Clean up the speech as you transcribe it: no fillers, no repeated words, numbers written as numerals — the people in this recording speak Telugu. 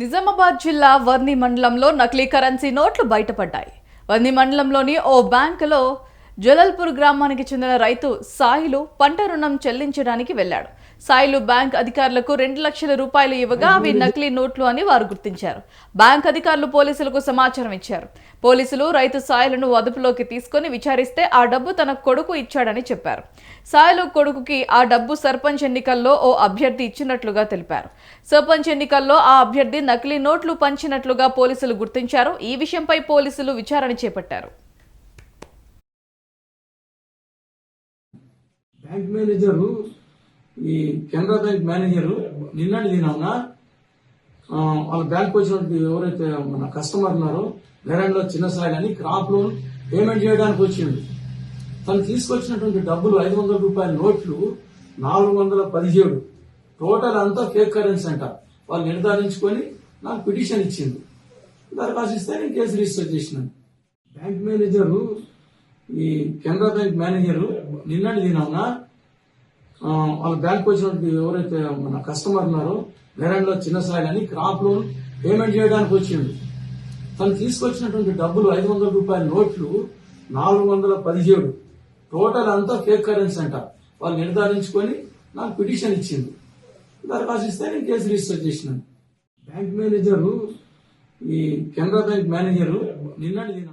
నిజామాబాద్ జిల్లా వర్ని మండలంలో నకిలీ కరెన్సీ నోట్లు బయటపడ్డాయి. వర్ని మండలంలోని ఓ బ్యాంకులో జలల్పూర్ గ్రామానికి చెందిన రైతు సాయిలు పంట రుణం చెల్లించడానికి వెళ్లాడు. సాయిలు బ్యాంక్ అధికారులకు 2 లక్షల రూపాయలు ఇవ్వగా అవి నకిలీ నోట్లు అని వారు గుర్తించారు. బ్యాంక్ అధికారులు పోలీసులకు సమాచారం ఇచ్చారు. పోలీసులు రైతు సాయిలను అదుపులోకి తీసుకుని విచారిస్తే ఆ డబ్బు తన కొడుకు ఇచ్చాడని చెప్పారు. సాయిలు కొడుకుకి ఆ డబ్బు సర్పంచ్ ఎన్నికల్లో ఓ అభ్యర్థి ఇచ్చినట్లుగా తెలిపారు. సర్పంచ్ ఎన్నికల్లో ఆ అభ్యర్థి నకిలీ నోట్లు పంచినట్లుగా పోలీసులు గుర్తించారు. ఈ విషయంపై పోలీసులు విచారణ చేపట్టారు. బ్యాంక్ మేనేజరు ఈ కెనరా బ్యాంక్ మేనేజరు నిన్నటి దినాన వాళ్ళ బ్యాంక్ వచ్చినటువంటి ఎవరైతే మన కస్టమర్ ఉన్నారో నేరంలో చిన్న సాయి అని క్రాప్ లోన్ పేమెంట్ చేయడానికి వచ్చిండు. తను తీసుకొచ్చినటువంటి డబ్బులు 500 రూపాయల నోట్లు 417 టోటల్ అంతా ఫేక్ కరెన్సీ అంట. వాళ్ళు నిర్ధారించుకొని నాకు పిటిషన్ ఇచ్చింది. దరఖాస్తు ఇస్తే నేను కేసు రిజిస్టర్ చేసినాను. బ్యాంక్ మేనేజరు ఈ కెనరా బ్యాంక్ మేనేజరు నిన్నటి దినాన వాళ్ళ బ్యాంక్ వచ్చినటువంటి ఎవరైతే మన కస్టమర్ ఉన్నారో నేరంలో చిన్న సాయి అని క్రాప్ లోన్ పేమెంట్ చేయడానికి వచ్చిండు. తను తీసుకొచ్చినటువంటి డబ్బులు 500 రూపాయల నోట్లు 417 టోటల్ అంతా ఫేక్ కరెన్సీ అంట. వాళ్ళు నిర్ధారించుకొని నాకు పిటిషన్ ఇచ్చింది. దరఖాస్తు ఇస్తే నేను కేసు రిజిస్టర్ చేసినాను. బ్యాంక్ మేనేజరు ఈ కెనరా బ్యాంక్ మేనేజరు నిన్నటి దినం